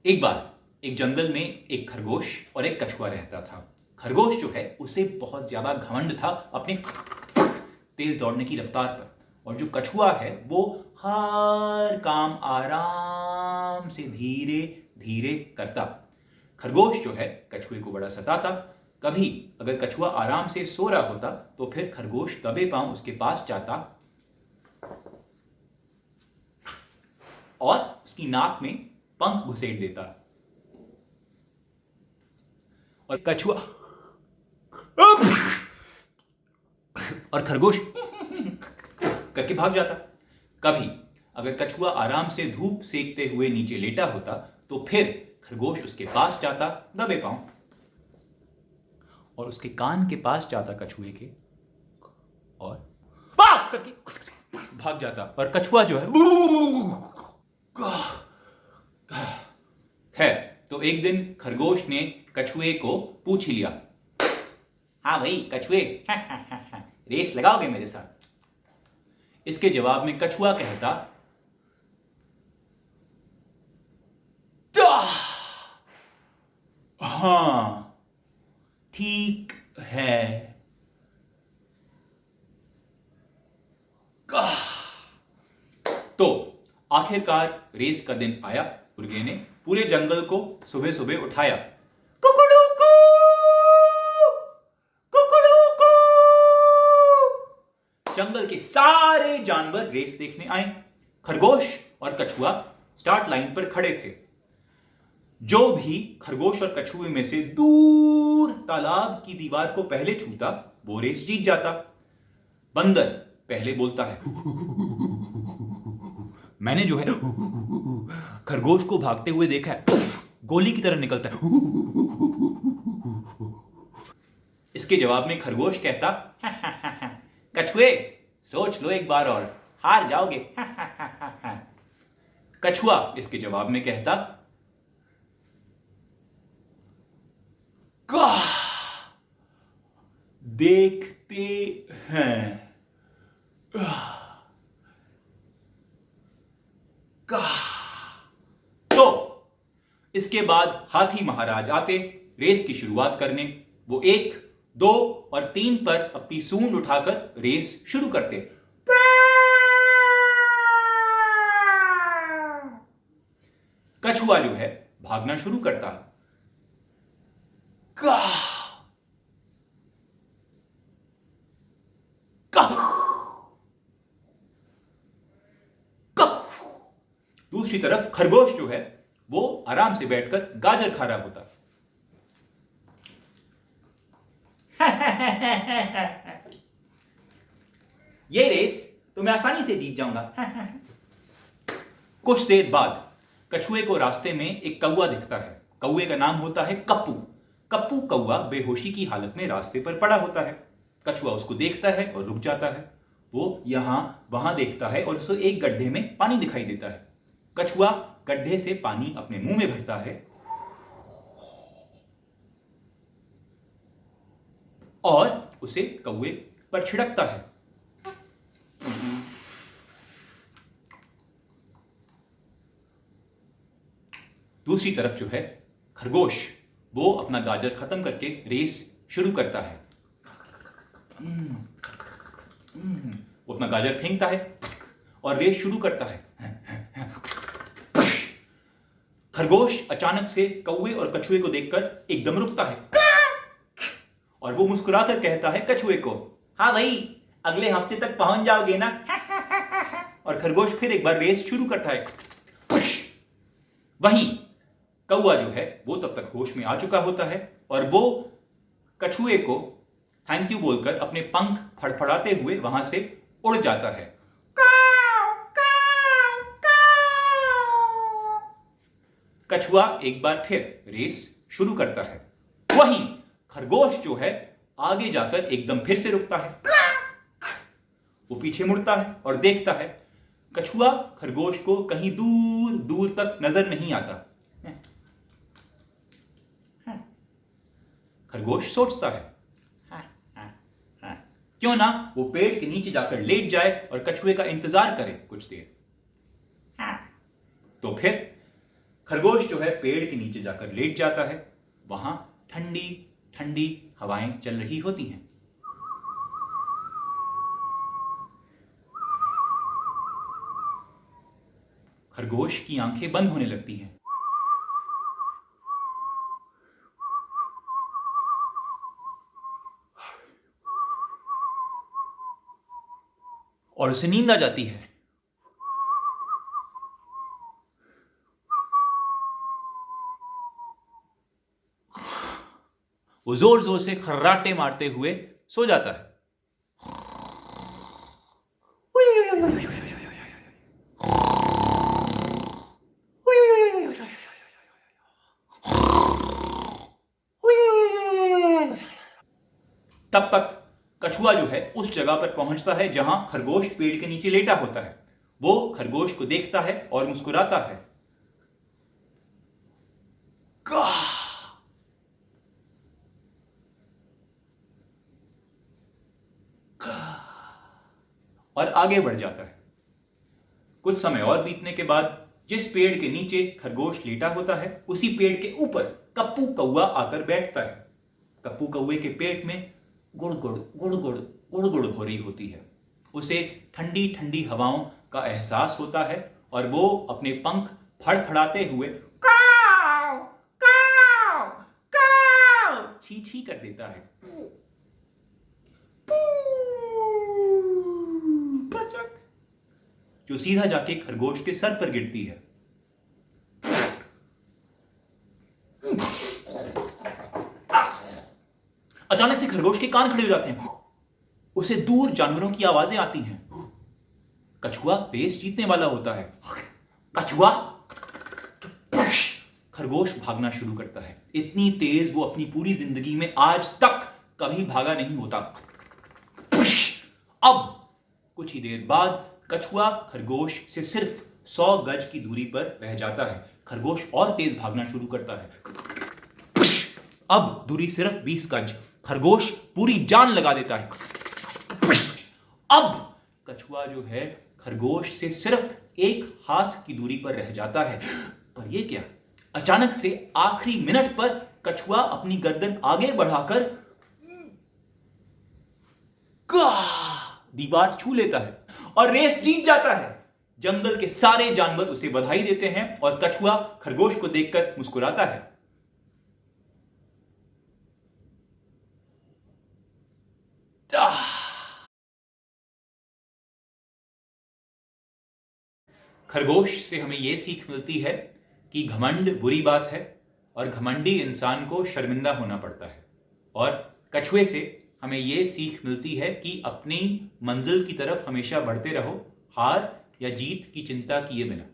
एक बार एक जंगल में एक खरगोश और एक कछुआ रहता था। खरगोश जो है उसे बहुत ज्यादा घमंड था अपने तेज दौड़ने की रफ्तार पर, और जो कछुआ है वो हर काम आराम से धीरे धीरे करता। खरगोश जो है कछुए को बड़ा सताता। कभी अगर कछुआ आराम से सो रहा होता तो फिर खरगोश दबे पांव उसके पास जाता और उसकी नाक में पंख घुसेड़ देता, और कछुआ और खरगोश करके भाग जाता। कभी अगर कछुआ आराम से धूप सेकते हुए नीचे लेटा होता तो फिर खरगोश उसके पास जाता दबे पांव, और उसके कान के पास जाता कछुए के और करके भाग जाता। और कछुआ जो है खैर, तो एक दिन खरगोश ने कछुए को पूछ ही लिया, हाँ भाई कछुए, रेस लगाओगे मेरे साथ? इसके जवाब में कछुआ कहता, हाँ ठीक है। तो आखिरकार रेस का दिन आया। मुर्गे ने पूरे जंगल को सुबह सुबह उठाया। कुकुड़ूकू, कुकुड़ूकू। जंगल के सारे जानवर रेस देखने आए। खरगोश और कछुआ स्टार्ट लाइन पर खड़े थे। जो भी खरगोश और कछुए में से दूर तालाब की दीवार को पहले छूता वो रेस जीत जाता। बंदर पहले बोलता है, मैंने जो है खरगोश को भागते हुए देखा है, गोली की तरह निकलता है। इसके जवाब में खरगोश कहता, कछुए सोच लो एक बार और हार जाओगे। कछुआ इसके जवाब में कहता, देखते हैं। तो इसके बाद हाथी महाराज आते रेस की शुरुआत करने। वो 1, 2 और 3 पर अपनी सूंड उठाकर रेस शुरू करते। कछुआ जो है भागना शुरू करता। दूसरी तरफ खरगोश जो है वो आराम से बैठकर गाजर खा रहा होता। ये रेस तो मैं आसानी से जीत जाऊंगा। कुछ देर बाद कछुए को रास्ते में एक कौवा दिखता है। कौवे का नाम होता है कप्पू। कप्पू कौवा बेहोशी की हालत में रास्ते पर पड़ा होता है। कछुआ उसको देखता है और रुक जाता है। वो यहां वहां देखता है और उसे एक गड्ढे में पानी दिखाई देता है। कछुआ गड्ढे से पानी अपने मुंह में भरता है और उसे कौवे पर छिड़कता है। दूसरी तरफ जो है खरगोश वो अपना गाजर खत्म करके रेस शुरू करता है। वो अपना गाजर फेंकता है और रेस शुरू करता है। खरगोश अचानक से कौवे और कछुए को देखकर एकदम रुकता है और वो मुस्कुराकर कहता है कछुए को, हाँ भाई अगले हफ्ते तक पहुंच जाओगे ना? और खरगोश फिर एक बार रेस शुरू करता है। वहीं कौवा जो है वो तब तक होश में आ चुका होता है और वो कछुए को थैंक यू बोलकर अपने पंख फड़फड़ाते हुए वहां से उड़ जाता है। कछुआ एक बार फिर रेस शुरू करता है। वहीं खरगोश जो है आगे जाकर एकदम फिर से रुकता है। वो पीछे मुड़ता है और देखता है। कछुआ खरगोश को कहीं दूर दूर तक नजर नहीं आता। खरगोश सोचता है, क्यों ना वो पेड़ के नीचे जाकर लेट जाए और कछुए का इंतजार करे कुछ देर। तो फिर खरगोश जो है पेड़ के नीचे जाकर लेट जाता है। वहां ठंडी ठंडी हवाएं चल रही होती हैं। खरगोश की आंखें बंद होने लगती हैं। और उसे नींद आ जाती है। वो जोर जोर से खर्राटे मारते हुए सो जाता है। तब तक कछुआ जो है उस जगह पर पहुंचता है जहां खरगोश पेड़ के नीचे लेटा होता है। वो खरगोश को देखता है और मुस्कुराता है। और आगे बढ़ जाता है। कुछ समय और बीतने के बाद जिस पेड़ के नीचे खरगोश लेटा होता है उसी पेड़ के ऊपर कप्पू कौआ आकर बैठता है। कप्पू कौए के पेट में गुड़ गुड़ गुड़ गुड़ गुड़ गुड़ हो रही होती है। उसे ठंडी ठंडी हवाओं का एहसास होता है और वो अपने पंख फड़फड़ाते हुए काव काव काव छी छी कर देता है। जो सीधा जाके खरगोश के सर पर गिरती है। अचानक से खरगोश के कान खड़े हो जाते हैं। उसे दूर जानवरों की आवाजें आती हैं। कछुआ रेस जीतने वाला होता है। कछुआ खरगोश भागना शुरू करता है। इतनी तेज वो अपनी पूरी जिंदगी में आज तक कभी भागा नहीं होता। अब कुछ ही देर बाद कछुआ खरगोश से सिर्फ 100 गज की दूरी पर रह जाता है। खरगोश और तेज भागना शुरू करता है। अब दूरी सिर्फ 20 गज। खरगोश पूरी जान लगा देता है। अब कछुआ जो है खरगोश से सिर्फ 1 हाथ की दूरी पर रह जाता है। पर यह क्या? अचानक से आखिरी मिनट पर कछुआ अपनी गर्दन आगे बढ़ाकर दीवार छू लेता है और रेस जीत जाता है। जंगल के सारे जानवर उसे बधाई देते हैं और कछुआ खरगोश को देखकर मुस्कुराता है। खरगोश से हमें यह सीख मिलती है कि घमंड बुरी बात है और घमंडी इंसान को शर्मिंदा होना पड़ता है। और कछुए से हमें यह सीख मिलती है कि अपनी मंजिल की तरफ हमेशा बढ़ते रहो, हार या जीत की चिंता किए बिना।